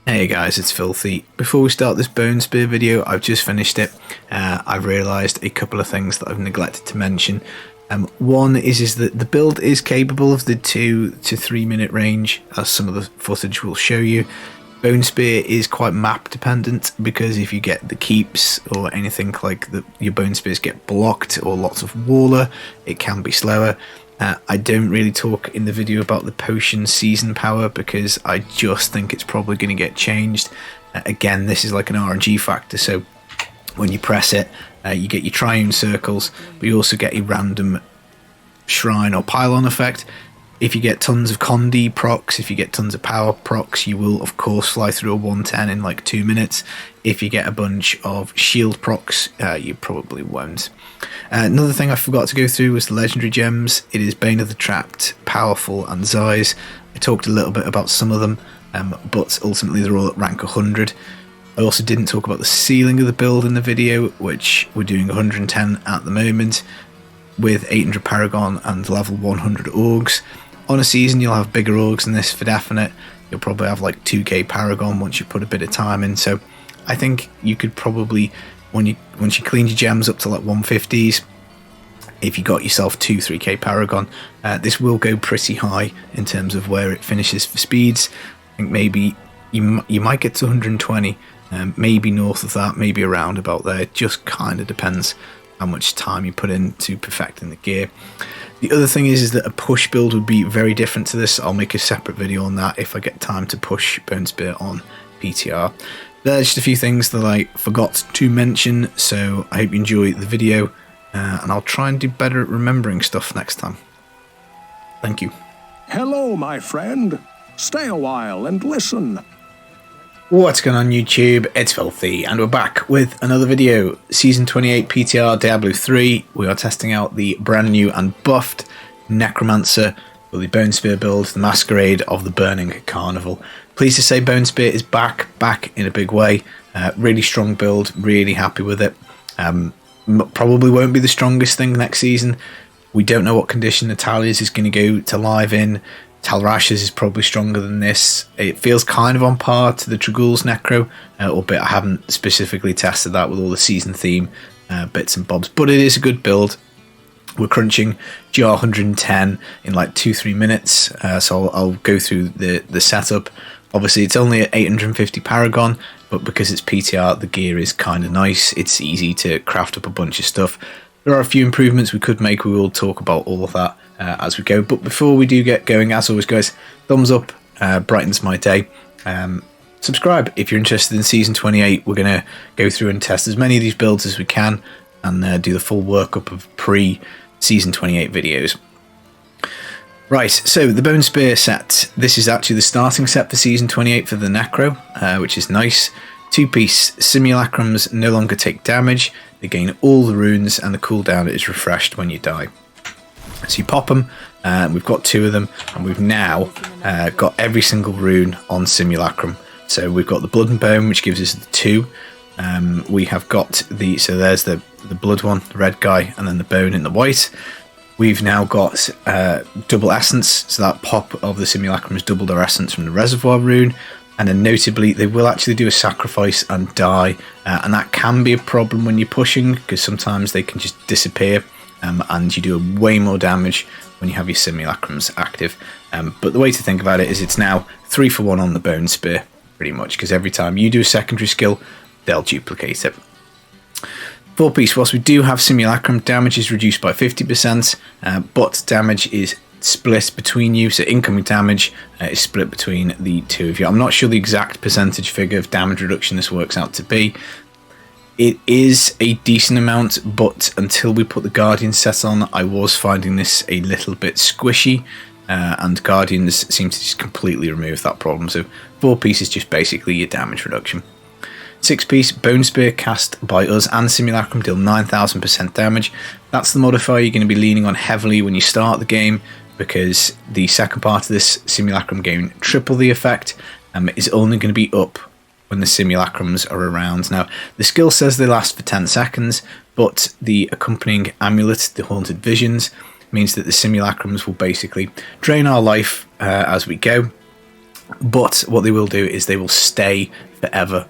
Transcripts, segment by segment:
Hey guys, it's Filthy. Before we start this Bone Spear video, I've just finished it. I've realised a couple of things that I've neglected to mention. One is that the build is capable of the 2 to 3 minute range, as some of the footage will show you. Bone Spear is quite map dependent, because if you get the keeps or anything like your Bone Spears get blocked or lots of waller, it can be slower. I don't really talk in the video about the potion season power because I just think it's probably going to get changed. Again, this is like an RNG factor, so when you press it, you get your triune circles, but you also get a random shrine or pylon effect. If you get tons of Condi procs, if you get tons of power procs, you will of course fly through a 110 in like 2 minutes. If you get a bunch of shield procs, you probably won't. Another thing I forgot to go through was the legendary gems. It is Bane of the Trapped, Powerful and Zeiss. I talked a little bit about some of them, but ultimately they're all at rank 100. I also didn't talk about the ceiling of the build in the video, which we're doing 110 at the moment, with 800 Paragon and level 100 Orgs. On a season you'll have bigger Orgs than this for definite. You'll probably have like 2k Paragon once you put a bit of time in, so I think you could probably, once you cleaned your gems up to like 150s, if you got yourself 2-3k Paragon, this will go pretty high in terms of where it finishes for speeds. I think maybe you might get to 120, maybe north of that, maybe around about there. It just kind of depends how much time you put into perfecting the gear. The other thing is that a push build would be very different to this. I'll make a separate video on that if I get time to push Bone Spear on PTR. There's just a few things that I forgot to mention, so I hope you enjoy the video, and I'll try and do better at remembering stuff next time. Thank you. Hello, my friend. Stay a while and listen. What's going on YouTube? It's Filthy, and we're back with another video. Season 28 PTR Diablo 3. We are testing out the brand new and buffed Necromancer for the Bone Spear build, the Masquerade of the Burning Carnival. Pleased to say Bone Spear is back in a big way. Really strong build, really happy with it. Probably won't be the strongest thing next season. We don't know what condition Natalia's is going to go to live in. Talrash's is probably stronger than this. It feels kind of on par to the Tragul's Necro, albeit I haven't specifically tested that with all the season theme bits and bobs, but it is a good build. We're crunching GR110 in like 2-3 minutes, so I'll go through the setup. Obviously it's only at 850 Paragon, but because it's PTR, the gear is kind of nice. It's easy to craft up a bunch of stuff. There are a few improvements we could make. We will talk about all of that as we go. But before we do get going, as always guys, thumbs up, brightens my day. Subscribe if you're interested in Season 28. We're going to go through and test as many of these builds as we can, and do the full workup of pre-Season 28 videos. Right, so the Bone Spear set. This is actually the starting set for Season 28 for the Necro, which is nice. 2-piece simulacrums no longer take damage. They gain all the runes, and the cooldown is refreshed when you die. So you pop them, we've got 2 of them, and we've now got every single rune on simulacrum. So we've got the Blood and Bone, which gives us the 2. We have got so there's the blood one, the red guy, and then the bone in the white. We've now got double essence, so that pop of the simulacrum has doubled our essence from the reservoir rune. And then notably, they will actually do a sacrifice and die, and that can be a problem when you're pushing, because sometimes they can just disappear, and you do way more damage when you have your simulacrums active. But the way to think about it is it's now 3 for 1 on the Bone Spear, pretty much, because every time you do a secondary skill, they'll duplicate it. 4-piece, whilst we do have simulacrum, damage is reduced by 50%, but damage is split between you, so incoming damage is split between the 2 of you. I'm not sure the exact percentage figure of damage reduction this works out to be. It is a decent amount, but until we put the Guardian set on, I was finding this a little bit squishy, and Guardians seem to just completely remove that problem. So 4-piece is just basically your damage reduction. 6-piece, Bone Spear cast by us and Simulacrum deal 9000% damage. That's the modifier you're going to be leaning on heavily when you start the game, because the second part of this Simulacrum gain triple the effect, is only going to be up when the Simulacrums are around. Now, the skill says they last for 10 seconds, but the accompanying amulet, the Haunted Visions, means that the Simulacrums will basically drain our life as we go. But what they will do is they will stay forever.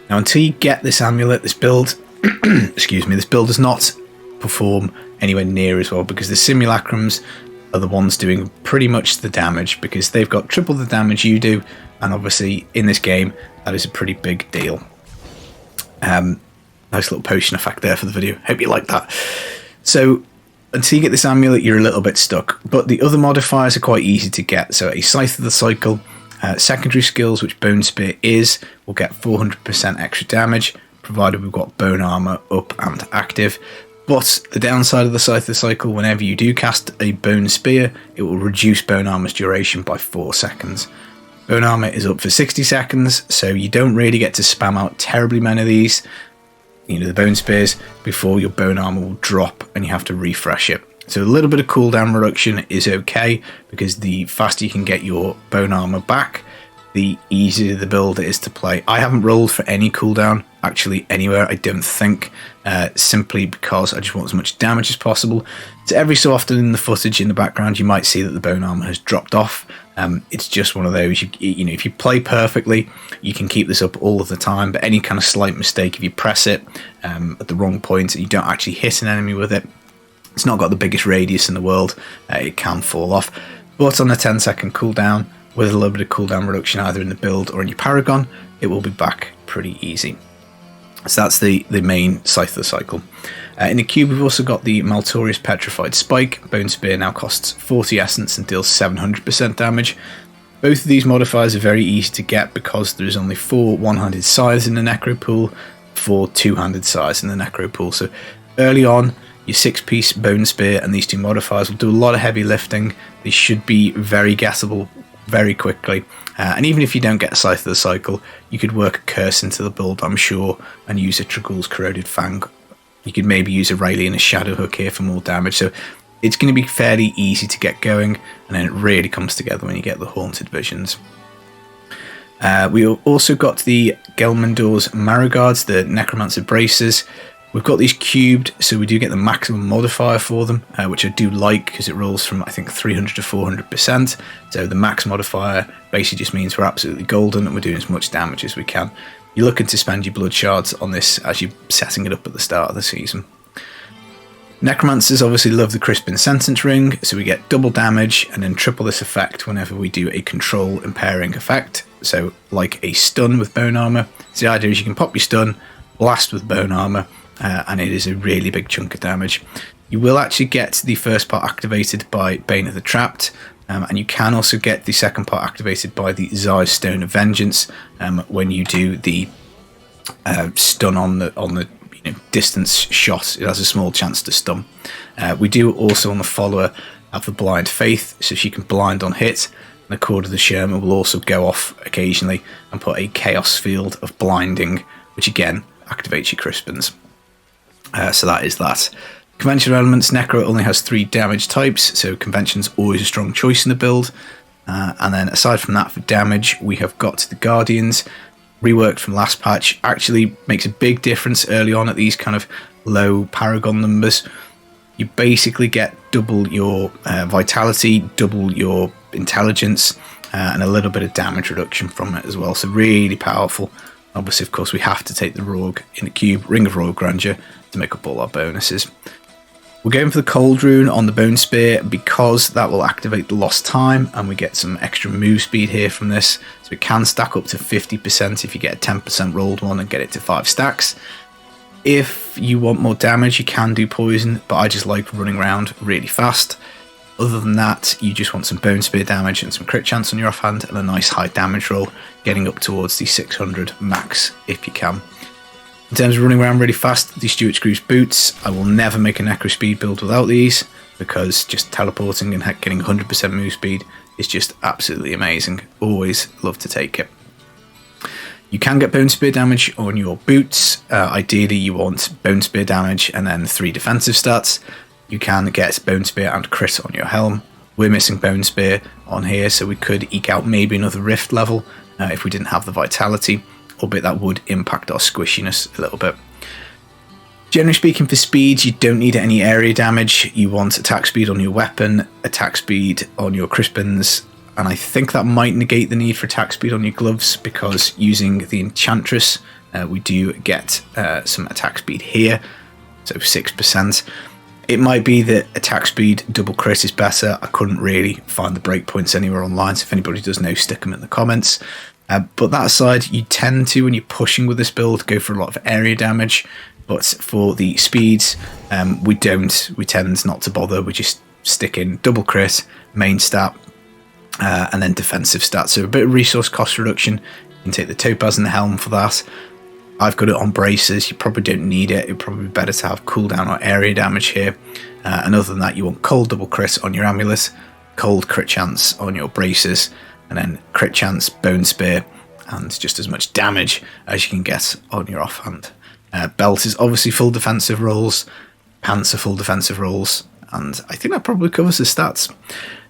Now, until you get this amulet, this build, excuse me, this build does not perform anywhere near as well, because the simulacrums are the ones doing pretty much the damage, because they've got triple the damage you do, and obviously in this game that is a pretty big deal. Nice little potion effect there for the video, hope you like that. So until you get this amulet, you're a little bit stuck, but the other modifiers are quite easy to get. So a Scythe of the Cycle, secondary skills, which Bone Spear is, will get 400% extra damage, provided we've got Bone Armor up and active. But the downside of the Scythe of the Cycle, whenever you do cast a Bone Spear, it will reduce Bone Armor's duration by 4 seconds. Bone Armor is up for 60 seconds, so you don't really get to spam out terribly many of these, the Bone Spears, before your Bone Armor will drop and you have to refresh it. So a little bit of cooldown reduction is okay, because the faster you can get your Bone Armor back, the easier the build is to play. I haven't rolled for any cooldown actually anywhere, I don't think, simply because I just want as much damage as possible. So every so often in the footage in the background you might see that the Bone Armor has dropped off. It's just one of those, if you play perfectly you can keep this up all of the time, but any kind of slight mistake, if you press it at the wrong point and you don't actually hit an enemy with it, it's not got the biggest radius in the world, it can fall off. But on a 10-second cooldown, with a little bit of cooldown reduction either in the build or in your Paragon, it will be back pretty easy. So that's the main Scythe of the Cycle. In the cube we've also got the Maltorious Petrified Spike. Bone Spear now costs 40 essence and deals 700% damage. Both of these modifiers are very easy to get because there's only 4 one-handed scythes in the Necro pool, 4 two-handed scythes in the Necro pool. So early on, your 6-piece Bone Spear and these 2 modifiers will do a lot of heavy lifting. They should be very gettable very quickly, and even if you don't get a Scythe of the Cycle, you could work a Curse into the build, I'm sure, and use a Tragul's Corroded Fang. You could maybe use a Rayleigh and a Shadow Hook here for more damage, so it's going to be fairly easy to get going, and then it really comes together when you get the Haunted Visions. We also got the Gelmandor's Marigards, the Necromancer Braces. We've got these cubed, so we do get the maximum modifier for them, which I do like because it rolls from, I think, 300 to 400%. So the max modifier basically just means we're absolutely golden and we're doing as much damage as we can. You're looking to spend your blood shards on this as you're setting it up at the start of the season. Necromancers obviously love the Crispin Sentence Ring, so we get double damage and then triple this effect whenever we do a control impairing effect. So like a stun with Bone Armor. So the idea is you can pop your stun, blast with Bone Armor, and it is a really big chunk of damage. You will actually get the first part activated by Bane of the Trapped, and you can also get the second part activated by the Zai's Stone of Vengeance when you do the stun on the distance shot. It has a small chance to stun. We do also on the follower have the Blind Faith, so she can blind on hit, and the Cord of the Sherman will also go off occasionally and put a Chaos Field of Blinding, which again activates your Crispins. So that is that. Conventional elements, Necro only has 3 damage types, so Convention's always a strong choice in the build. And then aside from that, for damage, we have got the Guardians, reworked from last patch. Actually makes a big difference early on at these kind of low Paragon numbers. You basically get double your vitality, double your intelligence, and a little bit of damage reduction from it as well. So really powerful. Obviously, of course, we have to take the Rogue in the cube, Ring of Royal Grandeur, to make up all our bonuses. We're going for the Cold Rune on the Bone Spear because that will activate the Lost Time, and we get some extra move speed here from this. So it can stack up to 50% if you get a 10% rolled one and get it to 5 stacks. If you want more damage, you can do Poison, but I just like running around really fast. Other than that, you just want some Bone Spear damage and some crit chance on your offhand and a nice high damage roll, getting up towards the 600 max if you can. In terms of running around really fast, the Stuart Screws boots, I will never make a Necro speed build without these, because just teleporting and getting 100% move speed is just absolutely amazing. Always love to take it. You can get Bone Spear damage on your boots. Ideally you want Bone Spear damage and then 3 defensive stats. You can get Bone Spear and crit on your helm. We're missing Bone Spear on here, so we could eke out maybe another Rift level if we didn't have the Vitality, albeit that would impact our squishiness a little bit. Generally speaking, for speeds, you don't need any area damage. You want attack speed on your weapon, attack speed on your Crispins, and I think that might negate the need for attack speed on your gloves, because using the Enchantress, we do get some attack speed here, so 6%. It might be that attack speed double crit is better. I couldn't really find the breakpoints anywhere online, so if anybody does know, stick them in the comments. But that aside, you tend to, when you're pushing with this build, go for a lot of area damage. But for the speeds, we tend not to bother. We just stick in double crit, main stat, and then defensive stats. So a bit of resource cost reduction. You can take the Topaz and the Helm for that. I've got it on braces. You probably don't need it. It'd probably be better to have cooldown or area damage here. And other than that, you want cold double crit on your amulet, cold crit chance on your braces, and then crit chance, bone spear, and just as much damage as you can get on your offhand. Belt is obviously full defensive rolls, pants are full defensive rolls, and I think that probably covers the stats.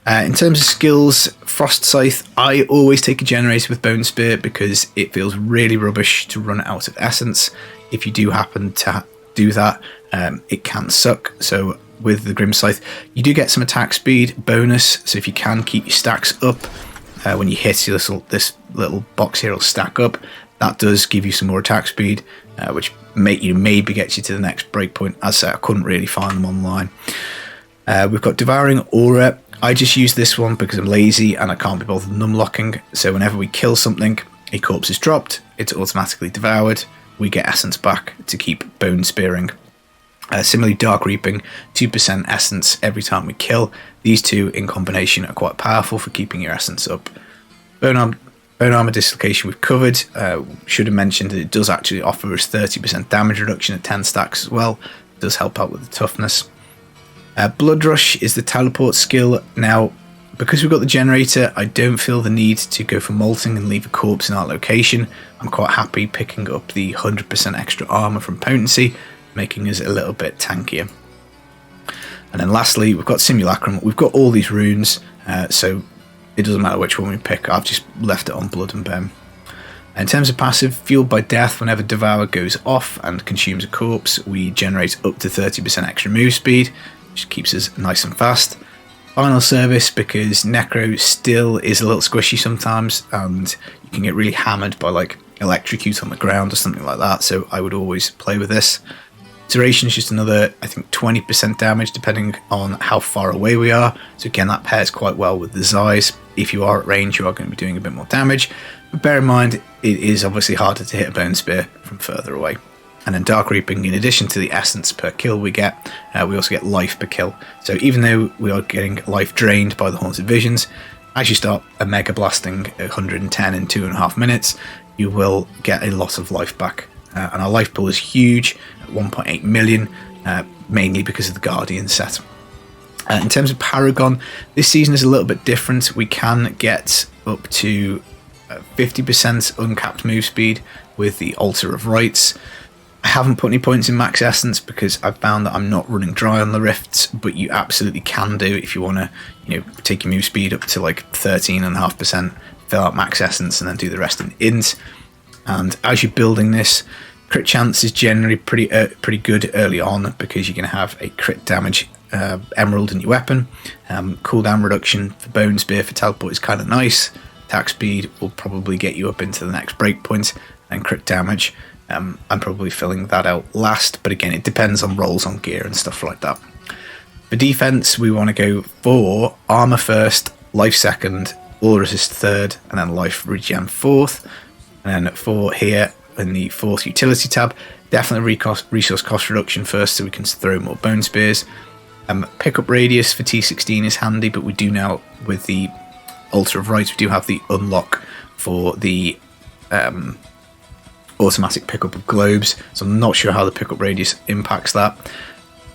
In terms of skills, Frost Scythe, I always take a generator with Bone Spear because it feels really rubbish to run out of essence. If you do happen to do that, it can suck. So with the Grim Scythe, you do get some attack speed bonus, so if you can keep your stacks up, when you hit this little box here, it'll stack up. That does give you some more attack speed, which maybe gets you to the next breakpoint. As I said, I couldn't really find them online. We've got Devouring Aura. I just use this one because I'm lazy and I can't be bothered numlocking. So whenever we kill something, a corpse is dropped, it's automatically devoured. We get essence back to keep bone spearing. Similarly, Dark Reaping, 2% essence every time we kill. These two in combination are quite powerful for keeping your essence up. Bone Armor Dislocation we've covered. Should have mentioned that it does actually offer us 30% damage reduction at 10 stacks as well. It does help out with the toughness. Blood Rush is the teleport skill. Now, because we've got the generator, I don't feel the need to go for molting and leave a corpse in our location. I'm quite happy picking up the 100% extra armor from potency, making us a little bit tankier. And then lastly, we've got Simulacrum. We've got all these runes, so it doesn't matter which one we pick. I've just left it on Blood and Bone. In terms of passive, Fueled by Death, whenever Devour goes off and consumes a corpse, we generate up to 30% extra move speed, which keeps us nice and fast. Final Service, because Necro still is a little squishy sometimes, and you can get really hammered by like electrocute on the ground or something like that, so I would always play with this. Iteration is just another, I think, 20% damage depending on how far away we are, so again that pairs quite well with the Zeiss. If you are at range, you are going to be doing a bit more damage, but bear in mind it is obviously harder to hit a Bone Spear from further away. And then Dark Reaping, in addition to the essence per kill we get, we also get life per kill. So even though we are getting life drained by the Haunted Visions, as you start a Mega Blasting 110 in 2.5 minutes, you will get a lot of life back. And our life pool is huge, at 1.8 million, mainly because of the Guardian set. In terms of Paragon, this season is a little bit different. We can get up to 50% uncapped move speed with the Altar of Rites. I haven't put any points in max essence because I've found that I'm not running dry on the rifts, but you absolutely can do if you want to, take your move speed up to like 13.5%, fill out max essence, and then do the rest in int. And as you're building this, crit chance is generally pretty good early on because you're going to have a crit damage emerald in your weapon. Cooldown reduction for Bone Spear for teleport is kind of nice. Attack speed will probably get you up into the next breakpoint, and crit damage. I'm probably filling that out last, but again, it depends on rolls on gear and stuff like that. For defense, we want to go for armor first, life second, all resist third, and then life regen fourth. And then for here in the fourth utility tab, definitely resource cost reduction first, so we can throw more bone spears. Pickup radius for T16 is handy, but we do now with the Altar of Rites, we do have the unlock for the automatic pickup of globes, so I'm not sure how the pickup radius impacts that.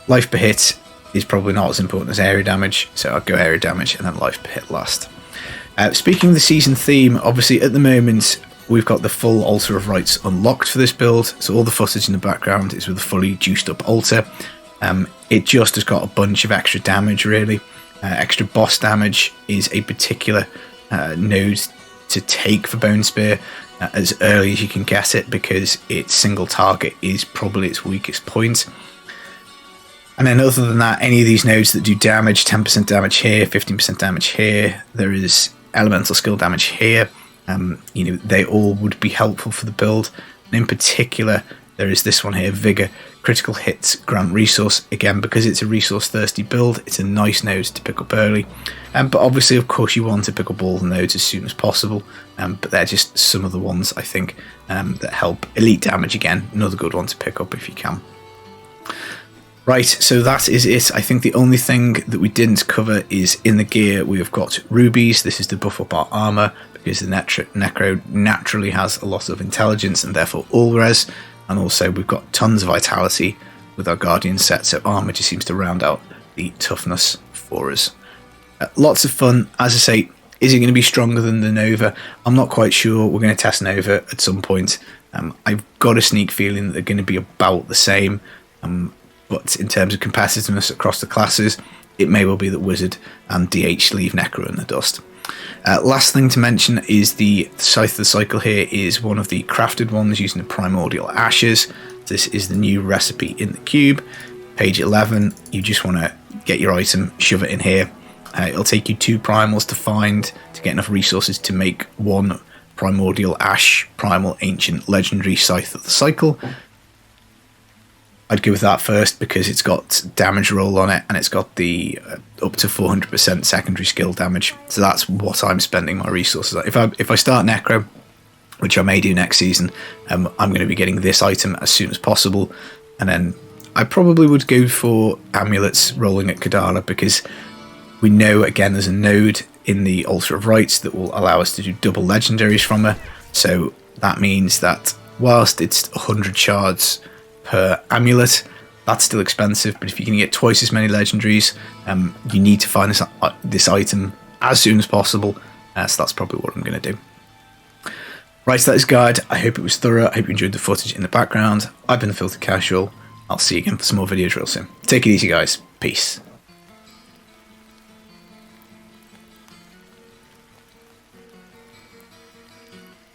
Life per hit is probably not as important as area damage, so I'll go area damage and then life per hit last. Speaking of the season theme, obviously at the moment we've got the full Altar of Rites unlocked for this build, so all the footage in the background is with a fully juiced up altar. It just has got a bunch of extra damage really. Extra boss damage is a particular node to take for Bone Spear as early as you can get it, because its single target is probably its weakest point. And then other than that, any of these nodes that do damage, 10% damage here, 15% damage here, there is elemental skill damage here. You know, they all would be helpful for the build. And in particular, there is this one here, Vigor. Critical hits grant resource. Again, because it's a resource-thirsty build, it's a nice node to pick up early. But obviously, of course, you want to pick up all the nodes as soon as possible. But they're just some of the ones, I think, that help elite damage. Again, another good one to pick up if you can. Right, so that is it. I think the only thing that we didn't cover is in the gear we have got rubies. This is to buff up our armor because the Necro naturally has a lot of intelligence and therefore all res. And also we've got tons of vitality with our Guardian set, so armor just seems to round out the toughness for us. Lots of fun. As I say, is it going to be stronger than the Nova? I'm not quite sure. We're going to test Nova at some point. I've got a sneak feeling that they're going to be about the same. But in terms of competitiveness across the classes, it may well be that Wizard and DH leave Necro in the dust. Last thing to mention is the Scythe of the Cycle here is one of the crafted ones using the Primordial Ashes. This is the new recipe in the cube. Page 11, you just want to get your item, shove it in here. It'll take you 2 primals to find to get enough resources to make 1 Primordial Ash, Primal Ancient Legendary Scythe of the Cycle. I'd go with that first because it's got damage roll on it and it's got the up to 400% secondary skill damage. So that's what I'm spending my resources on. If I start Necro, which I may do next season, I'm going to be getting this item as soon as possible. And then I probably would go for amulets rolling at Kadala because we know, again, there's a node in the Altar of Rites that will allow us to do double legendaries from her. So that means that whilst it's 100 shards per amulet, that's still expensive, but if you can get twice as many legendaries, you need to find this item as soon as possible, so that's probably what I'm going to do. Right, so that is guide. I hope it was thorough. I hope you enjoyed the footage in the background. I've been the Filthy Casual. I'll see you again for some more videos real soon. Take it easy, guys. Peace.